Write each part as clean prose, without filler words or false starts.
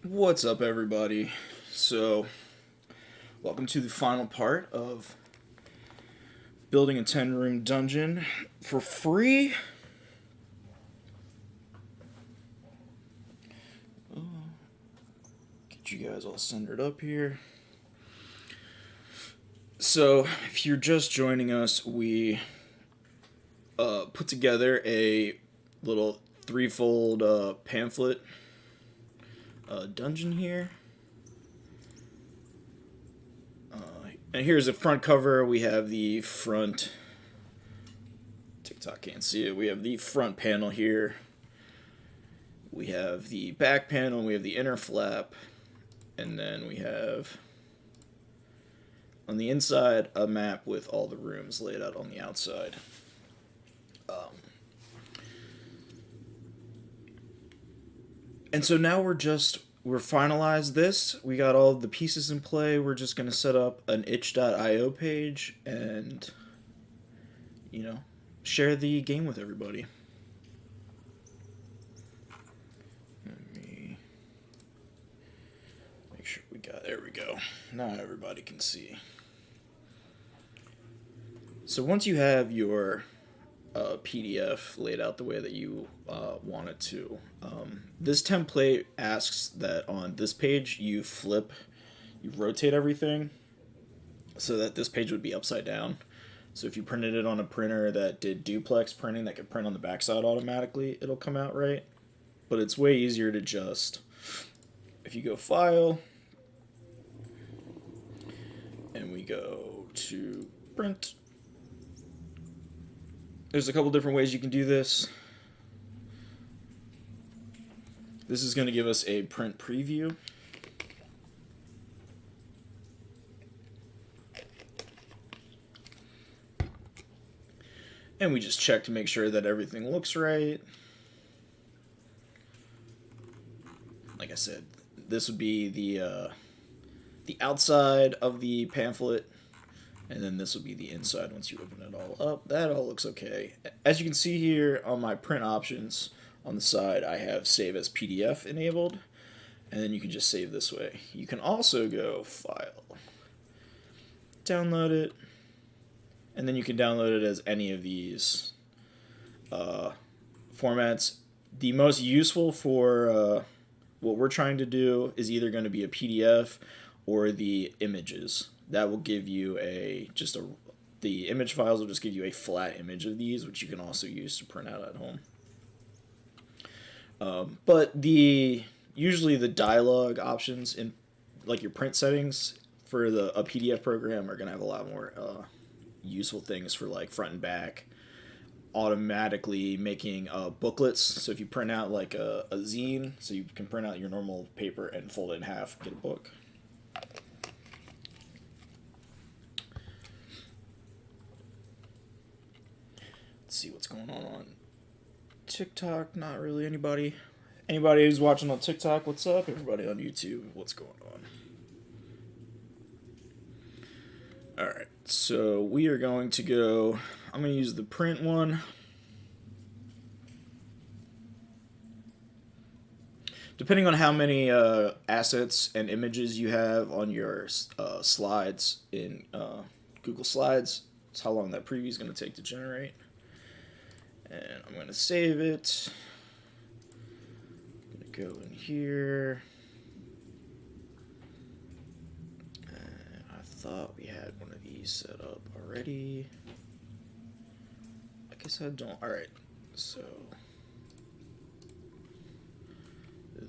What's up, everybody? So, welcome to the final part of building a 10-room dungeon for free. Get you guys all centered up here. So, if you're just joining us, we put together a little threefold pamphlet dungeon here. And here's the front cover. We have the front. TikTok can't see it. We have the front panel here. We have the back panel. We have the inner flap. And then we have on the inside a map with all the rooms laid out on the outside. And so now we're finalized this. We got all the pieces in play. We're just going to set up an itch.io page and, share the game with everybody. Let me make sure there we go. Now everybody can see. So once you have your PDF laid out the way that you want it to, this template asks that on this page you rotate everything so that this page would be upside down. So if you printed it on a printer that did duplex printing that could print on the backside automatically, it'll come out right. But it's way easier to just, if you go File, and we go to Print, there's a couple different ways you can do this. This is going to give us a print preview. And we just check to make sure that everything looks right. Like I said, this would be the outside of the pamphlet. And then this will be the inside once you open it all up. That all looks okay. As you can see here on my print options on the side, I have save as PDF enabled. And then you can just save this way. You can also go File, download it, and then you can download it as any of these formats. The most useful for what we're trying to do is either going to be a PDF or the images. That will give you the image files will just give you a flat image of these, which you can also use to print out at home. But usually the dialogue options in like your print settings for a PDF program are going to have a lot more useful things for like front and back, automatically making booklets. So if you print out like a zine, so you can print out your normal paper and fold it in half, get a book. See what's going on TikTok. Not really anybody who's watching on TikTok, what's up? Everybody on YouTube, what's going on? Alright, so we are going to go, I'm going to use the print one. Depending on how many assets and images you have on your slides in Google Slides, it's how long that preview is going to take to generate. And I'm going to save it. I'm going to go in here. And I thought we had one of these set up already. I guess I don't. Alright, so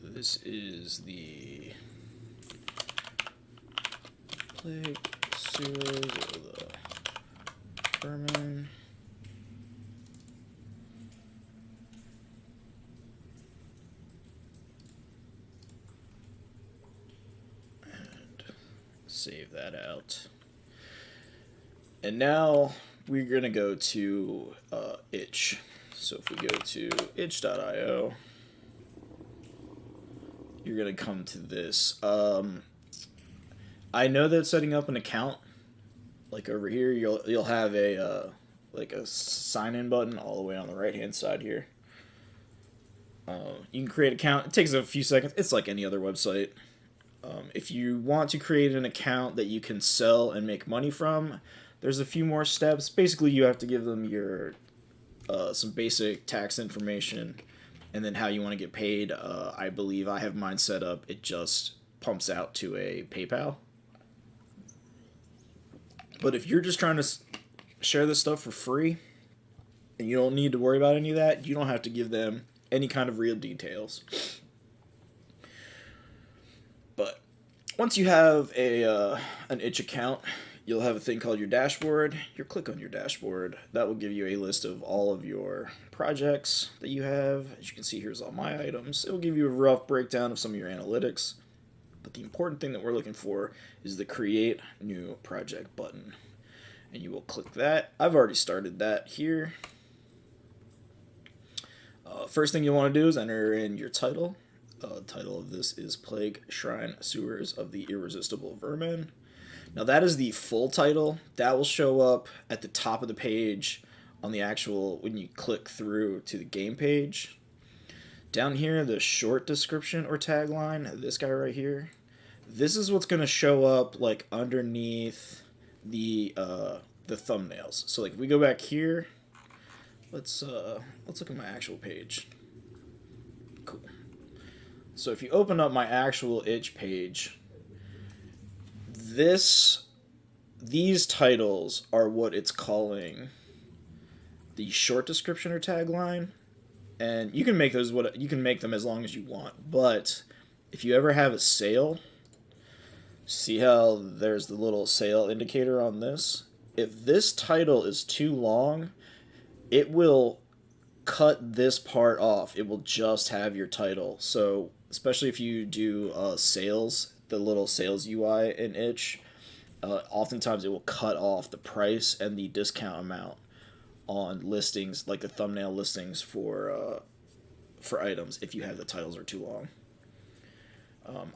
this is the plague sewers or the vermin. Save that out. And now we're going to go to itch. So if we go to itch.io, you're going to come to this. I know that setting up an account, like over here, you'll have a like a sign-in button all the way on the right-hand side here. You can create an account. It takes a few seconds. It's like any other website. If you want to create an account that you can sell and make money from, there's a few more steps. Basically, you have to give them your some basic tax information, and then how you want to get paid. I believe I have mine set up. It just pumps out to a PayPal. But if you're just trying to share this stuff for free, and you don't need to worry about any of that, you don't have to give them any kind of real details. But once you have an itch account, you'll have a thing called your dashboard. You'll click on your dashboard. That will give you a list of all of your projects that you have. As you can see, here's all my items. It will give you a rough breakdown of some of your analytics. But the important thing that we're looking for is the Create New Project button. And you will click that. I've already started that here. First thing you want to do is enter in your title. The title of this is Plague Shrine Sewers of the Irresistible Vermin. Now that is the full title. That will show up at the top of the page on the actual, when you click through to the game page. Down here, the short description or tagline, this guy right here, this is what's going to show up like underneath the thumbnails. So like if we go back here, let's look at my actual page. Cool. So if you open up my actual itch page, these titles are what it's calling the short description or tagline, and you can make those you can make them as long as you want. But if you ever have a sale, see how there's the little sale indicator on this? If this title is too long, it will cut this part off. It will just have your title. So especially if you do sales, the little sales UI in itch, oftentimes it will cut off the price and the discount amount on listings, like the thumbnail listings for items, if you have the titles are too long.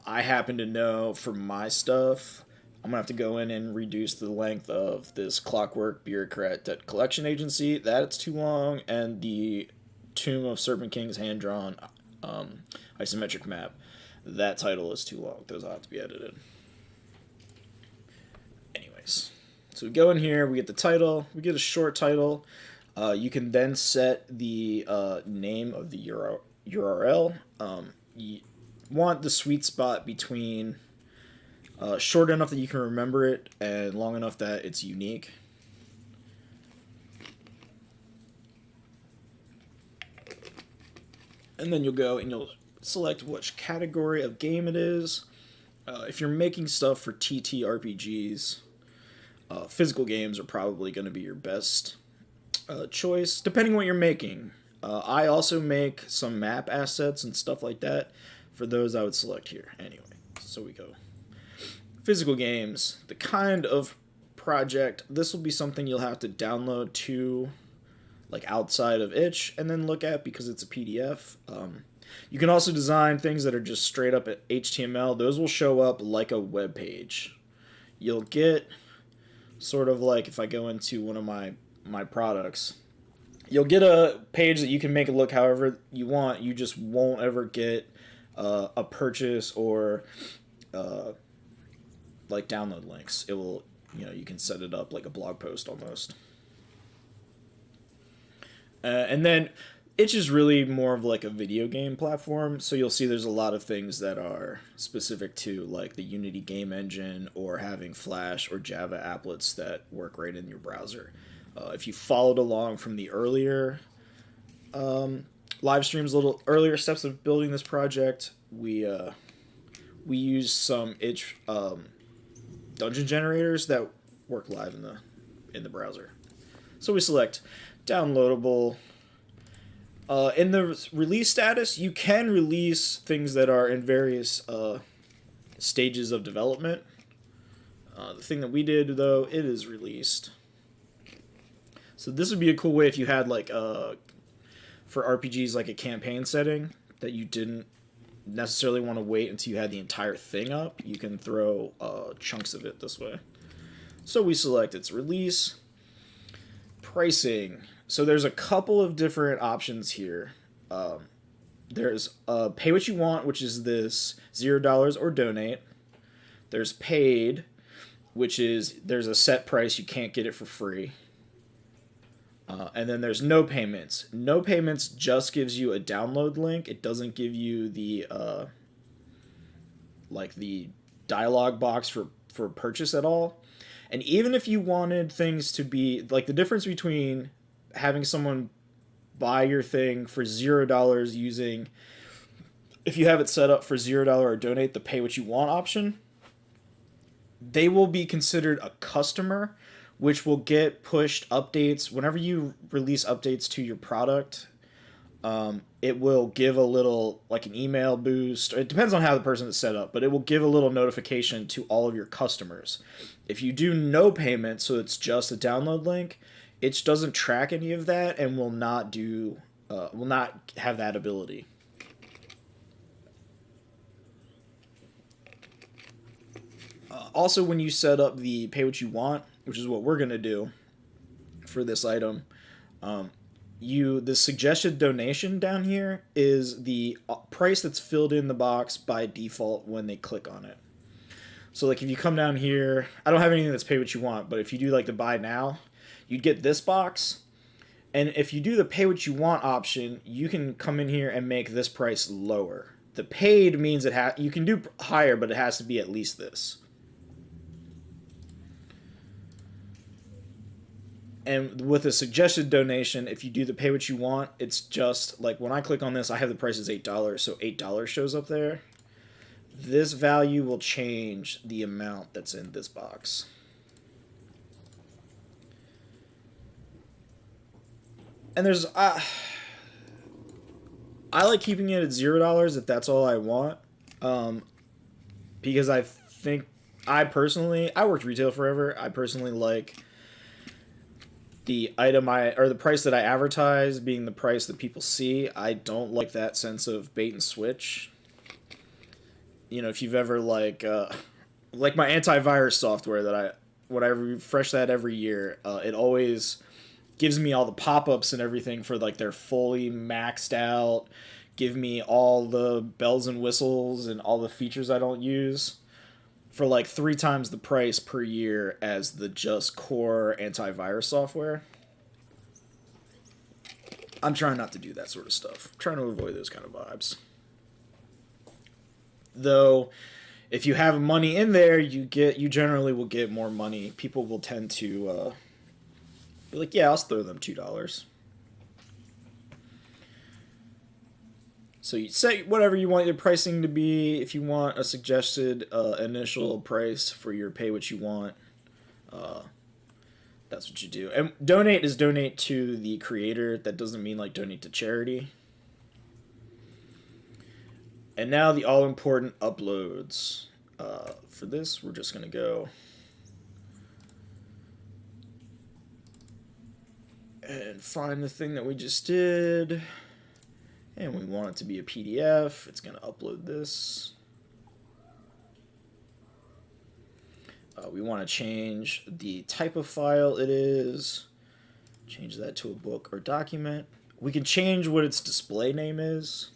I happen to know for my stuff, I'm going to have to go in and reduce the length of this Clockwork Bureaucrat Debt Collection Agency. That's too long. And the Tomb of Serpent King's hand-drawn isometric map. That title is too long. Those will have to be edited. Anyways, so we go in here, we get the title, we get a short title. You can then set the name of the URL. You want the sweet spot between short enough that you can remember it and long enough that it's unique. And then you'll go and you'll select which category of game it is. If you're making stuff for ttrpgs, physical games are probably going to be your best choice, depending on what you're making. I also make some map assets and stuff like that. For those, I would select here. Anyway, so we go. Physical games, the kind of project, this will be something you'll have to download to like outside of itch and then look at because it's a PDF. You can also design things that are just straight up at HTML. Those will show up like a web page. You'll get sort of like, if I go into one of my products, you'll get a page that you can make it look however you want. You just won't ever get a purchase or like download links. It will, you can set it up like a blog post almost. And then itch is really more of like a video game platform, so you'll see there's a lot of things that are specific to like the Unity game engine or having Flash or Java applets that work right in your browser. If you followed along from the earlier live streams, little earlier steps of building this project, we use some itch dungeon generators that work live in the browser. So we select downloadable. In the release status, you can release things that are in various stages of development. The thing that we did, though, it is released. So this would be a cool way if you had, like, for RPGs, like a campaign setting that you didn't necessarily want to wait until you had the entire thing up. You can throw chunks of it this way. So we select its release. Pricing. So there's a couple of different options here. there's pay what you want, which is this $0 or donate. There's paid, which is there's a set price, you can't get it for free. And then there's no payments. No payments just gives you a download link. It doesn't give you the like the dialog box for purchase at all. And even if you wanted things to be like, the difference between having someone buy your thing for $0 using, if you have it set up for $0 or donate, the pay what you want option, they will be considered a customer, which will get pushed updates whenever you release updates to your product. It will give a little, like an email boost. It depends on how the person is set up, but it will give a little notification to all of your customers. If you do no payment, so it's just a download link, it doesn't track any of that and will not have that ability. Also, when you set up the pay what you want, which is what we're going to do for this item, the suggested donation down here is the price that's filled in the box by default when they click on it. So like if you come down here, I don't have anything that's pay what you want, but if you do like the buy now, you'd get this box. And if you do the pay what you want option, you can come in here and make this price lower. The paid means you can do higher, but it has to be at least this. And with a suggested donation, if you do the pay what you want, it's just like when I click on this, I have the price as $8, so $8 shows up there. This value will change the amount that's in this box. And there's I like keeping it at $0 if that's all I want, because I think I worked retail forever. I personally like the item or the price that I advertise being the price that people see. I don't like that sense of bait and switch. You know, if you've ever like my antivirus software that when I refresh that every year, it always gives me all the pop-ups and everything for like their fully maxed out, give me all the bells and whistles and all the features I don't use for like 3 times the price per year as the just core antivirus software. I'm trying not to do that sort of stuff. I'm trying to avoid those kind of vibes. Though, if you have money in there, you generally will get more money. People will tend to be like, yeah, I'll throw them $2. So you set whatever you want your pricing to be. If you want a suggested initial price for your pay what you want, that's what you do. And donate is donate to the creator. That doesn't mean like donate to charity. And now the all-important uploads. For this, we're just going to go and find the thing that we just did. And we want it to be a PDF. It's going to upload this. We want to change the type of file it is. Change that to a book or document. We can change what its display name is.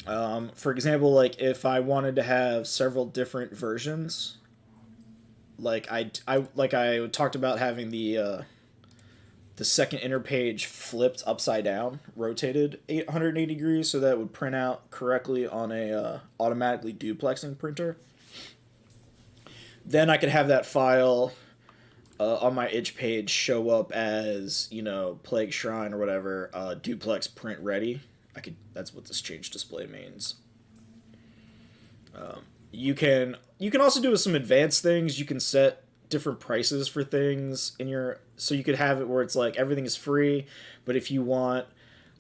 For example, like if I wanted to have several different versions, like I talked about having the second inner page flipped upside down, rotated 180 degrees, so that it would print out correctly on a automatically duplexing printer. Then I could have that file on my itch page show up as, you know, Plague Shrine or whatever, duplex print ready. That's what this change display means. You can also do some advanced things. You can set different prices for things so you could have it where it's like everything is free, but if you want,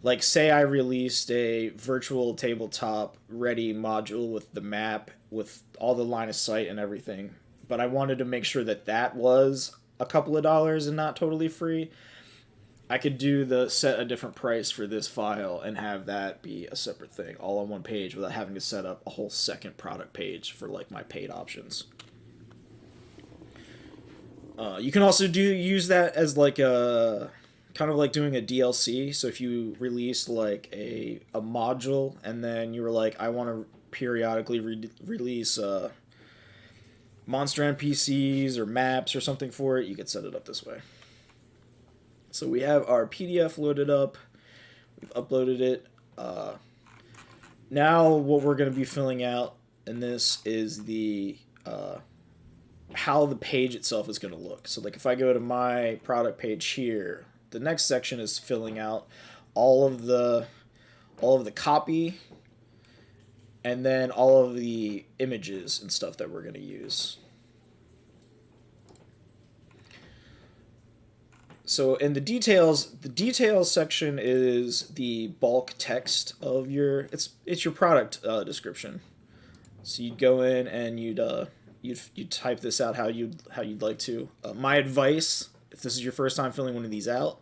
like say I released a virtual tabletop ready module with the map with all the line of sight and everything, but I wanted to make sure that was a couple of dollars and not totally free, I could set a different price for this file and have that be a separate thing all on one page without having to set up a whole second product page for like my paid options. You can also use that as like a kind of like doing a DLC. So if you released like a module and then you were like, I want to periodically release monster NPCs or maps or something for it, you could set it up this way. So we have our PDF loaded up. We've uploaded it. Now what we're going to be filling out in this is the how the page itself is going to look. So like if I go to my product page here, the next section is filling out all of the copy and then all of the images and stuff that we're going to use. So in the details section is the bulk text of your it's your product description. So you'd go in and you'd type this out how you'd like to. My advice, if this is your first time filling one of these out,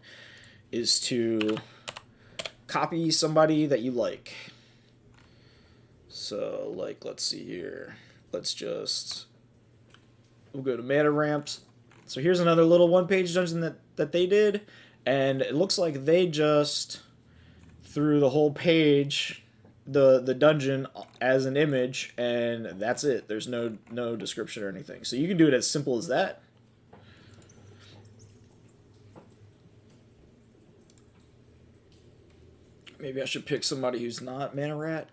is to copy somebody that you like. So like let's see here. We'll go to mana ramps. So here's another little one-page dungeon that they did, and it looks like they just threw the whole page, the dungeon as an image, and that's it. There's no description or anything. So you can do it as simple as that. Maybe I should pick somebody who's not Mana Rat.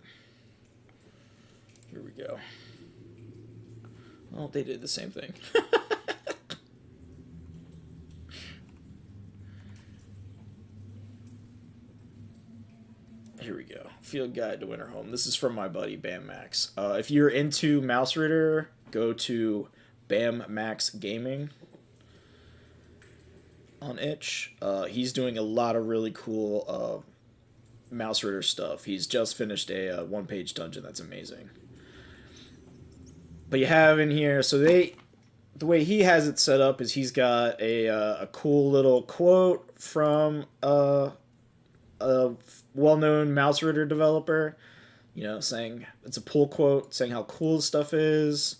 Here we go. Well, they did the same thing. Here we go. Field Guide to Winterhome. This is from my buddy Bam Max. If you're into Mouse Ritter, go to Bam Max Gaming on itch. He's doing a lot of really cool Mouse Ritter stuff. He's just finished a one-page dungeon that's amazing. But you have in here, so the way he has it set up is he's got a cool little quote from a well-known Mouse Ritter developer, you know, saying it's a pull quote, saying how cool stuff is.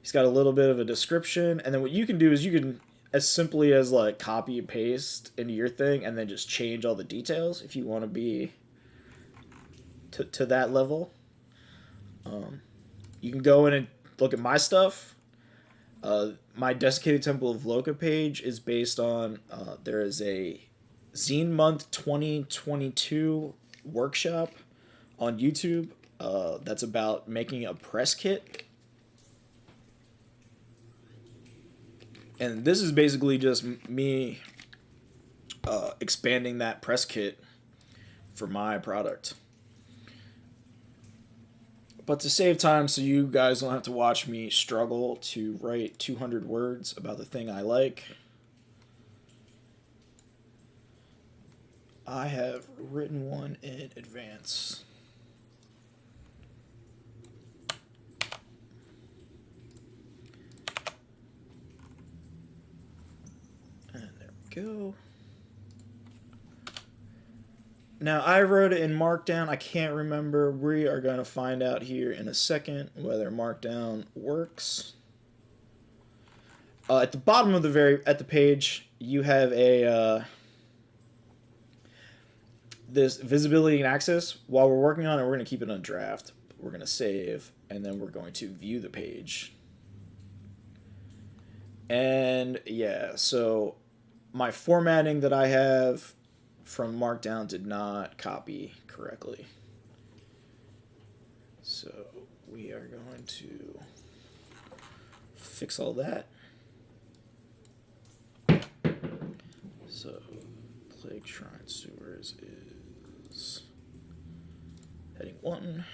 He's got a little bit of a description, and then what you can do is you can, as simply as like copy and paste into your thing, and then just change all the details if you want to be to that level. You can go in and look at my stuff. My Desiccated Temple of Loka page is based on there is a Zine Month 2022 workshop on YouTube that's about making a press kit. And this is basically just me expanding that press kit for my product. But to save time so you guys don't have to watch me struggle to write 200 words about the thing I like, I have written one in advance. And there we go. Now, I wrote it in Markdown. I can't remember. We are going to find out here in a second whether Markdown works. At the bottom of the page, you have a this visibility and access. While we're working on it, we're going to keep it on draft. We're going to save, and then we're going to view the page. And yeah, so my formatting that I have from Markdown did not copy correctly. So we are going to fix all that. So Plague Shrine Sewers is heading 1.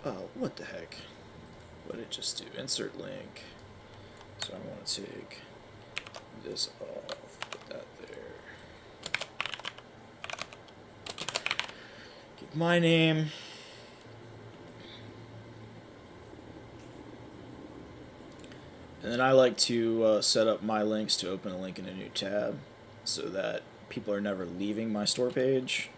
Oh, what the heck? What did it just do? Insert link. So I want to take this off, put that there. Give my name. And then I like to set up my links to open a link in a new tab so that people are never leaving my store page.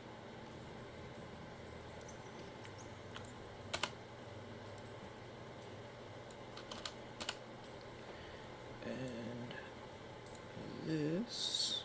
And this.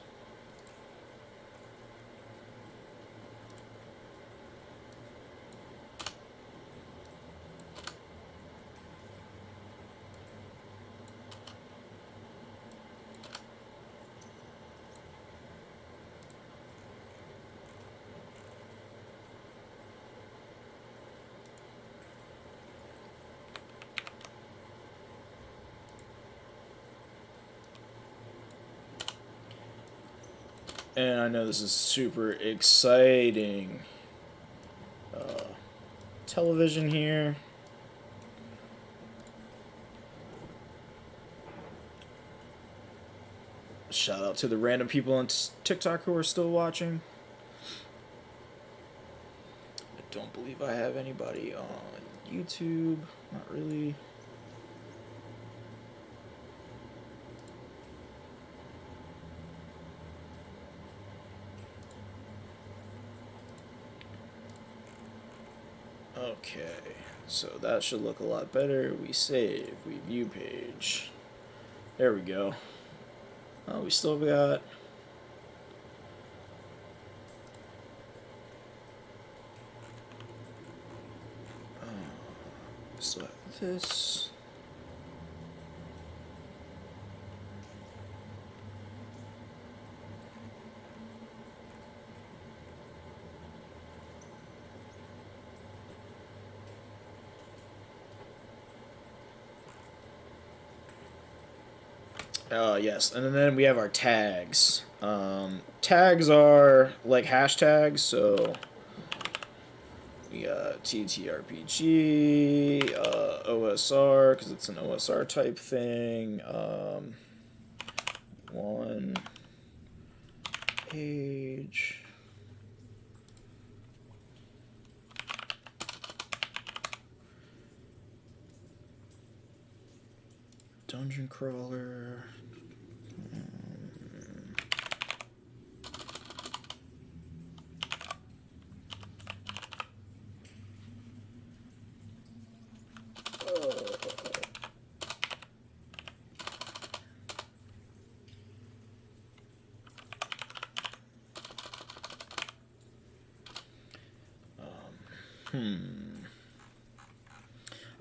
And I know this is super exciting. Television here. Shout out to the random people on TikTok who are still watching. I don't believe I have anybody on YouTube. Not really. Okay, so that should look a lot better. We save, we view page. There we go. Oh, we still got... still have this. Yes, and then we have our tags. Tags are like hashtags, so we got ttrpg, OSR, because it's an OSR type thing, one page, dungeon crawler.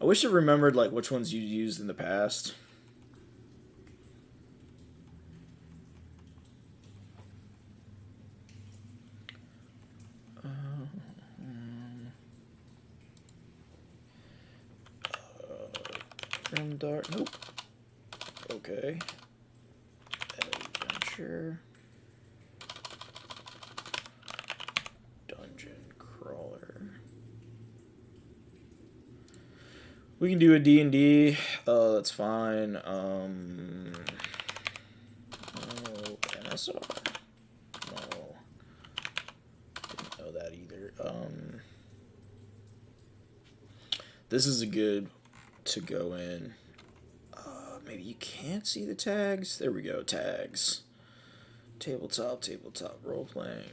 I wish I remembered like which ones you used in the past. From Dark. Nope. Okay. Adventure. Dungeon crawler. We can do a D&D. That's fine. Oh, NSR. No. Didn't know that either. This is a good to go in. Maybe you can't see the tags. There we go. Tags. Tabletop role playing.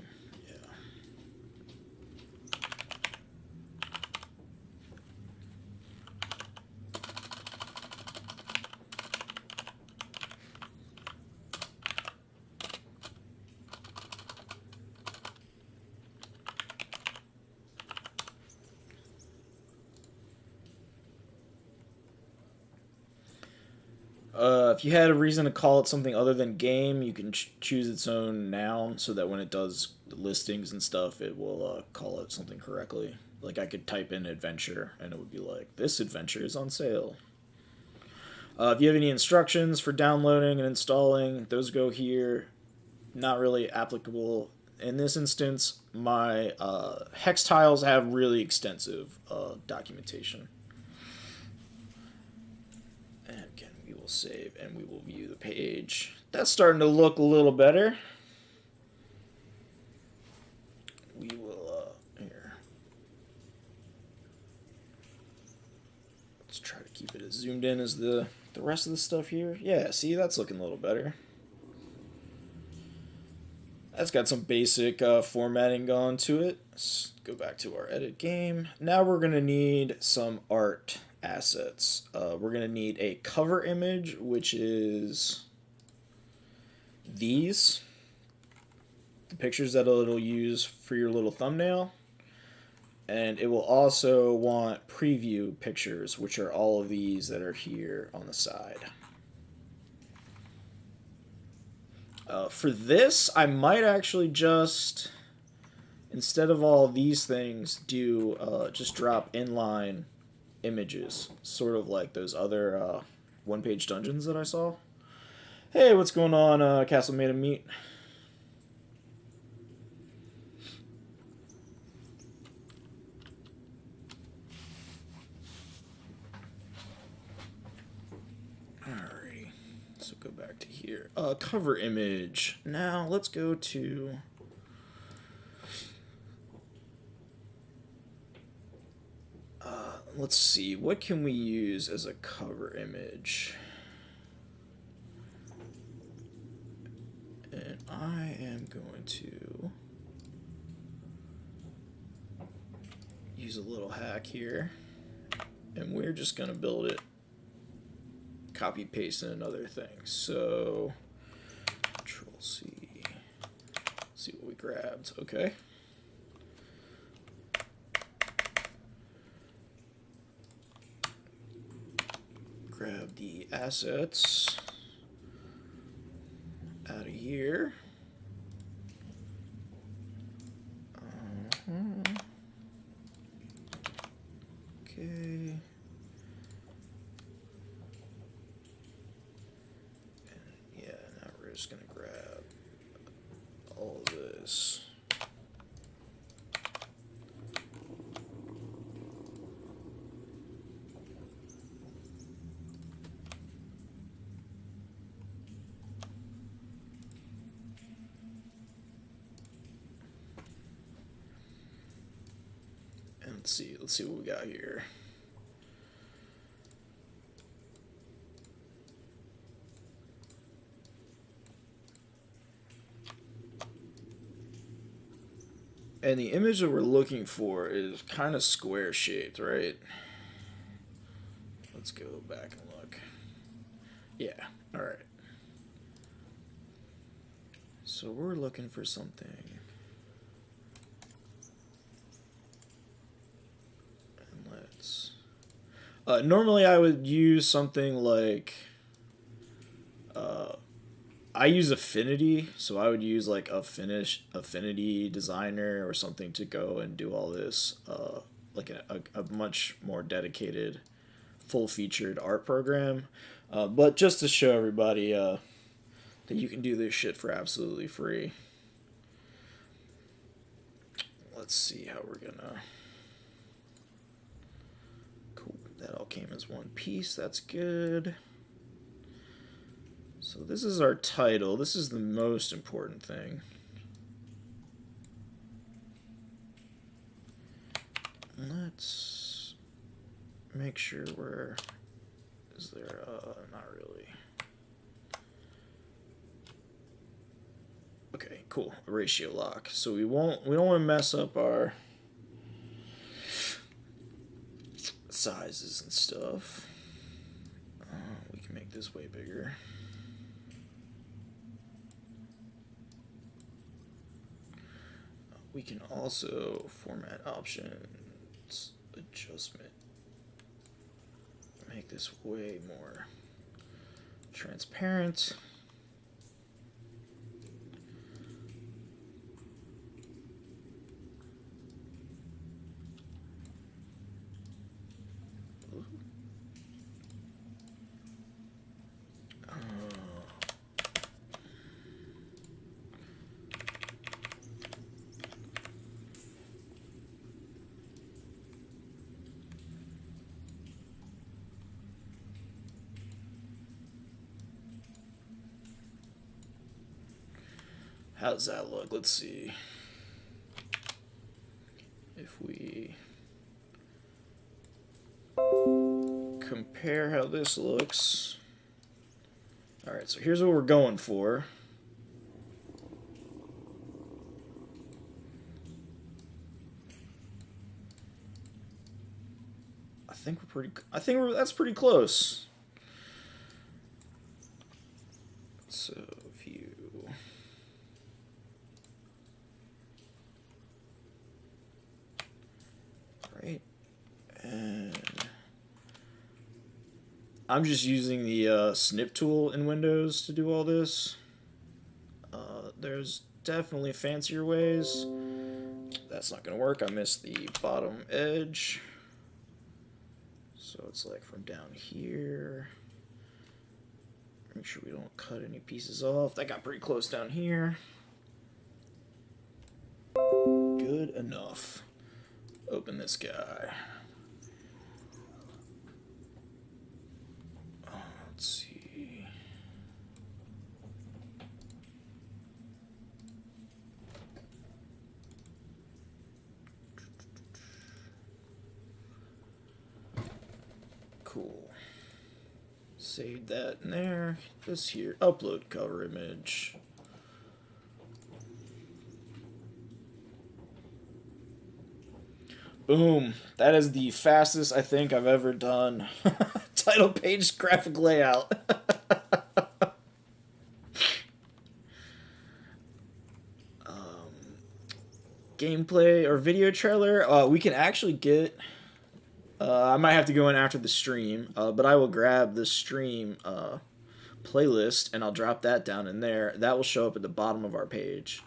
If you had a reason to call it something other than game, you can choose its own noun so that when it does listings and stuff, it will call it something correctly. Like I could type in adventure and it would be like, this adventure is on sale. If you have any instructions for downloading and installing, those go here. Not really applicable in this instance. My hex tiles have really extensive documentation. Save and we will view the page. That's starting to look a little better. We will here. Let's try to keep it as zoomed in as the rest of the stuff here. Yeah, see, that's looking a little better. That's got some basic formatting going to it. Let's go back to our edit game. Now we're going to need some art assets. We're going to need a cover image, which is these. The pictures that it'll use for your little thumbnail. And it will also want preview pictures, which are all of these that are here on the side. For this, I might actually just, instead of all these things, do just drop inline images, sort of like those other one-page dungeons that I saw. Hey, what's going on, Castle Made of Meat? Alrighty, so go back to here. Cover image. Now let's go to let's see, what can we use as a cover image? And I am going to use a little hack here, and we're just going to build it, copy paste in another thing. So Control C, see what we grabbed. Okay. Grab the assets out of here. Okay. Yeah, now we're just gonna grab all of this. And let's see what we got here. And the image that we're looking for is kind of square shaped, right? Let's go back and look. Yeah, all right. So we're looking for something. And let's... normally I would use something like... I use Affinity, so I would use like Affinity Designer or something to go and do all this, like a much more dedicated, full-featured art program. But just to show everybody that you can do this shit for absolutely free. Let's see how we're gonna... Cool, that all came as one piece, that's good. So this is our title. This is the most important thing. Let's make sure we're... Is there... not really. Okay, cool. Ratio lock. So we don't want to mess up our sizes and stuff. We can make this way bigger. We can also format options, adjustment, make this way more transparent. How does that look? Let's see. If we compare how this looks. Alright, so here's what we're going for. That's pretty close. So view. Right. And I'm just using the snip tool in Windows to do all this. There's definitely fancier ways. That's not gonna work. I missed the bottom edge. So it's like from down here. Make sure we don't cut any pieces off. That got pretty close down here. Good enough. Open this guy. Let's see. Cool. Save that in there. This here. Upload cover image. Boom. That is the fastest I think I've ever done title page graphic layout. Gameplay or video trailer. We can actually get... I might have to go in after the stream, but I will grab the stream playlist and I'll drop that down in there. That will show up at the bottom of our page.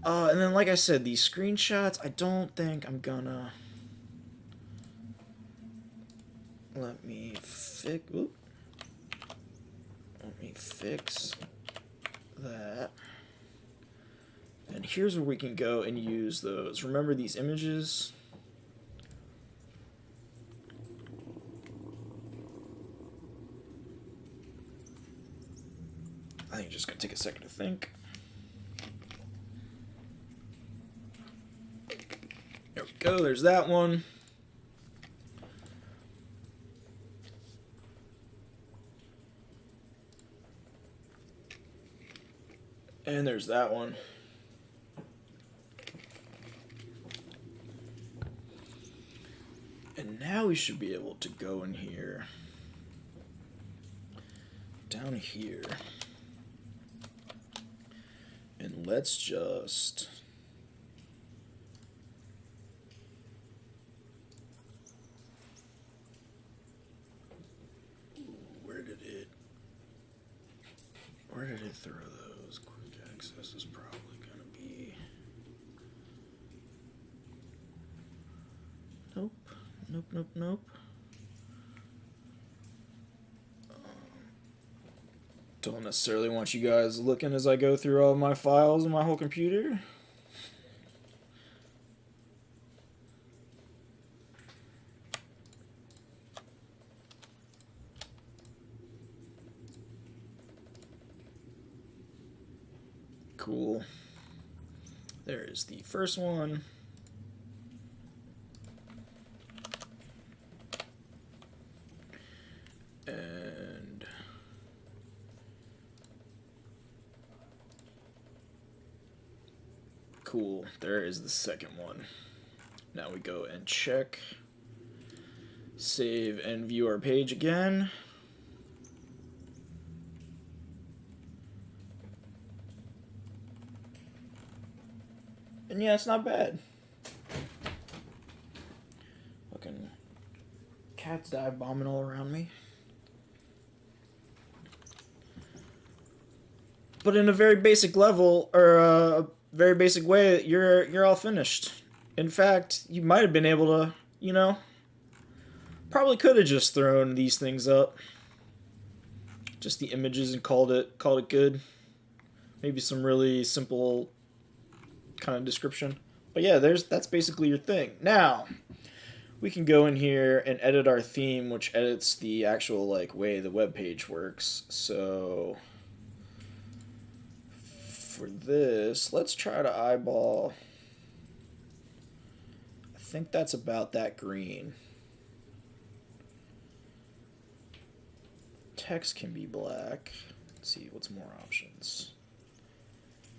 And then, like I said, these screenshots, I don't think I'm gonna... Let me fix that. And here's where we can go and use those. Remember these images? I think it's just gonna take a second to think. There we go, there's that one. And there's that one. And now we should be able to go in here. Down here. And let's just... Where did it throw those? Quick access is probably going to be... Nope. Nope, nope, nope. Don't necessarily want you guys looking as I go through all my files on my whole computer. Cool. There is the first one. And cool. There is the second one. Now we go and check. Save and view our page again. And yeah, it's not bad. Fucking cats dive bombing all around me. But in a very basic level, or a very basic way, you're all finished. In fact, you might have been able to, you know, probably could have just thrown these things up. Just the images and called it good. Maybe some really simple kind of description. But yeah, that's basically your thing. Now, we can go in here and edit our theme, which edits the actual like way the web page works. So for this, let's try to eyeball. I think that's about that green. Text can be black. Let's see, what's more options?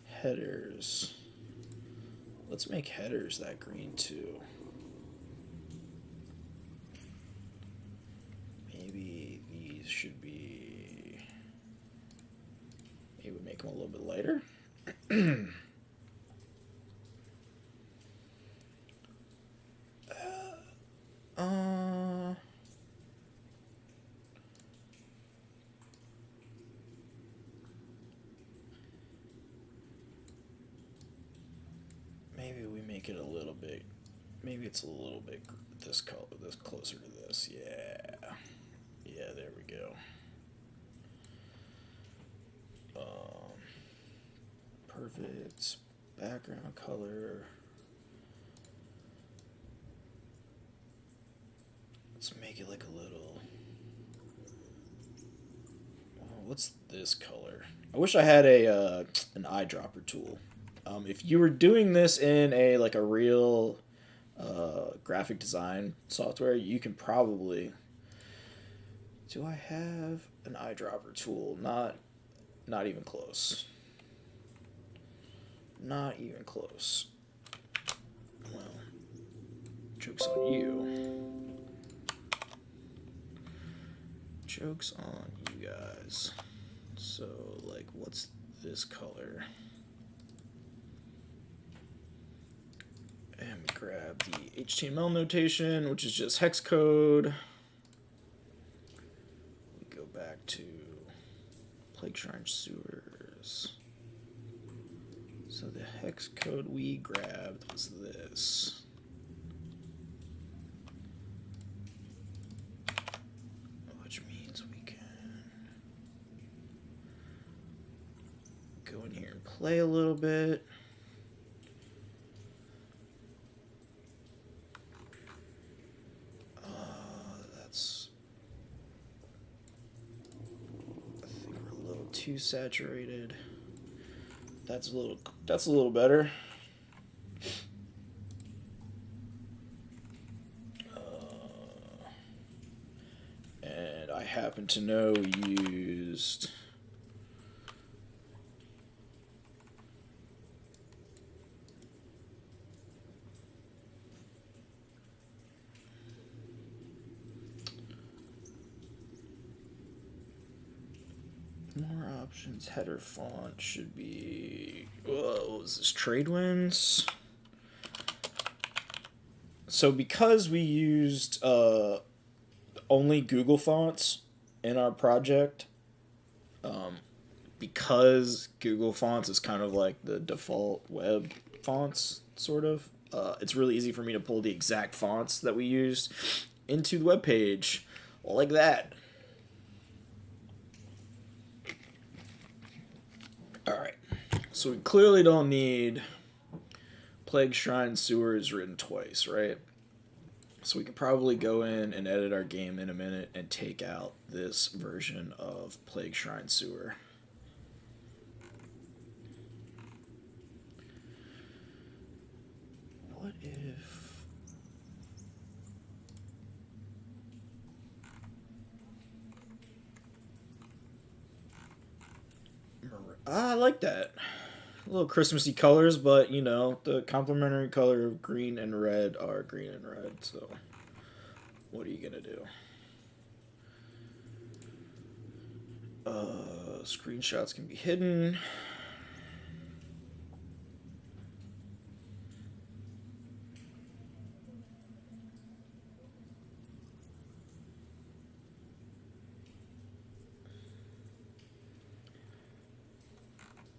Headers. Let's make headers that green too. Maybe these should be... Maybe make them a little bit lighter. Maybe we make it a little bit. Maybe it's a little bit this color, this closer to this. Yeah, yeah. There we go. Perfect background color. Let's make it like a little. What's this color? I wish I had a an eyedropper tool. If you were doing this in a real graphic design software, you can probably. Do I have an eyedropper tool? Not even close. Not even close. Well, joke's on you. Joke's on you guys. So, like, what's this color? And we grab the HTML notation, which is just hex code. We go back to Plague Shrine Sewers. So the hex code we grabbed was this. Which means we can go in here and play a little bit. Too saturated. That's a little better. And I happen to know we used more options. Header font should be, what was this, Tradewinds? So because we used only Google fonts in our project, because Google fonts is kind of like the default web fonts, sort of, it's really easy for me to pull the exact fonts that we used into the web page, like that. Alright, so we clearly don't need Plague Shrine Sewers written twice, right? So we could probably go in and edit our game in a minute and take out this version of Plague Shrine Sewer. What if... I like that. A little Christmassy colors, but, you know, the complementary color of green and red are green and red, so what are you going to do? Screenshots can be hidden.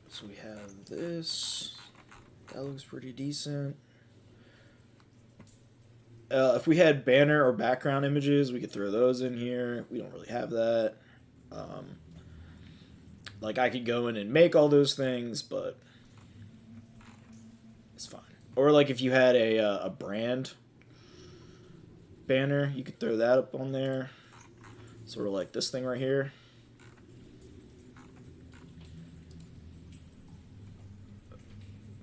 So we have this. That looks pretty decent. If we had banner or background images, we could throw those in here. We don't really have that. Like, I could go in and make all those things, but it's fine. Or, like, if you had a brand banner, you could throw that up on there. Sort of like this thing right here.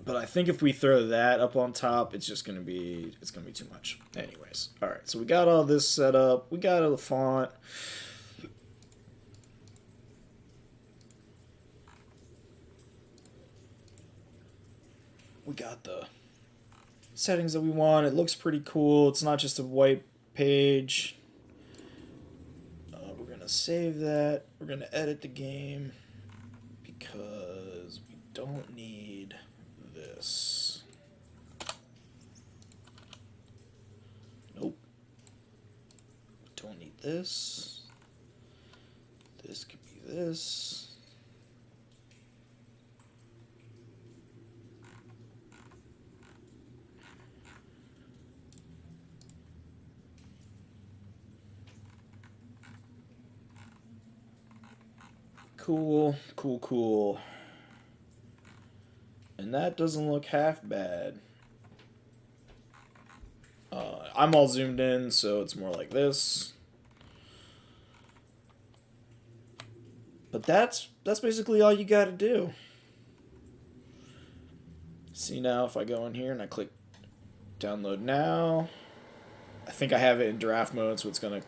But I think if we throw that up on top, it's just gonna be too much. Anyways, all right. So we got all this set up. We got the font. we got the settings that we want. It looks pretty cool. It's not just a white page. We're going to save that. We're going to edit the game because we don't need this. Nope. Don't need this. This could be this. Cool, cool, cool. And that doesn't look half bad. I'm all zoomed in, so it's more like this. But that's basically all you gotta do. See now, if I go in here and I click download now, I think I have it in draft mode, so it's gonna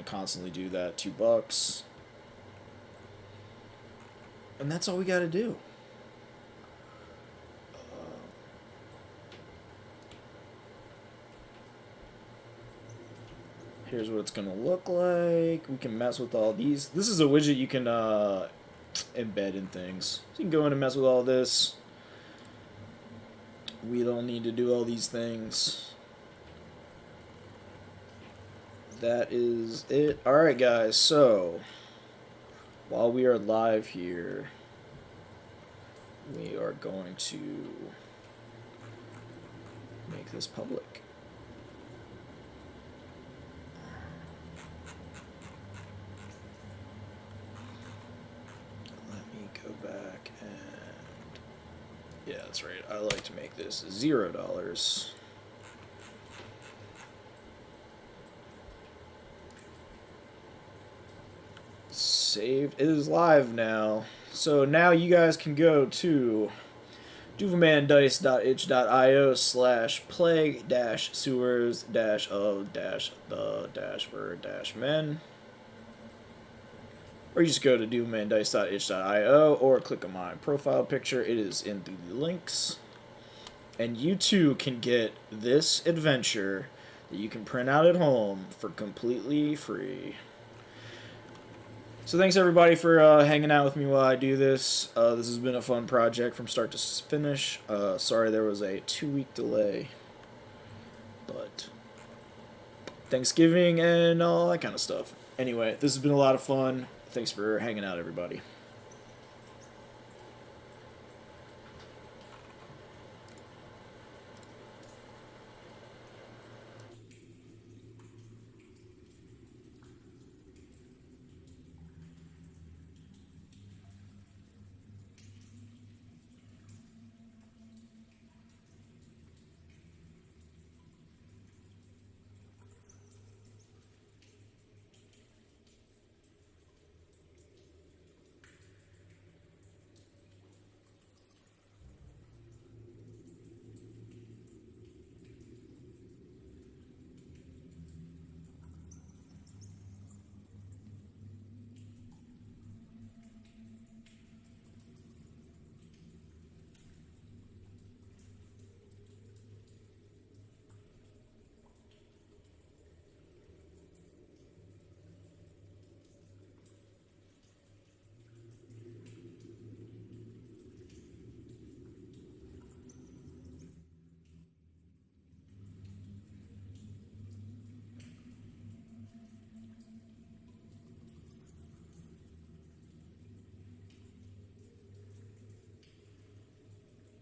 constantly do that. $2. And that's all we gotta do. Here's what it's gonna look like. We can mess with all these. This is a widget you can embed in things. So you can go in and mess with all this. We don't need to do all these things. That is it. Alright guys, so while we are live here, we are going to make this public. Let me go back and... yeah, that's right. I like to make this $0. Saved. It is live now. So now you guys can go to duvelmandice.itch.io/play-sewers-of-the-word-men. Or you just go to duvelmandice.itch.io or click on my profile picture. It is in the links. And you too can get this adventure that you can print out at home for completely free. So thanks everybody for hanging out with me while I do this. This has been a fun project from start to finish. Sorry there was a 2-week delay. But Thanksgiving and all that kind of stuff. Anyway, this has been a lot of fun. Thanks for hanging out, everybody.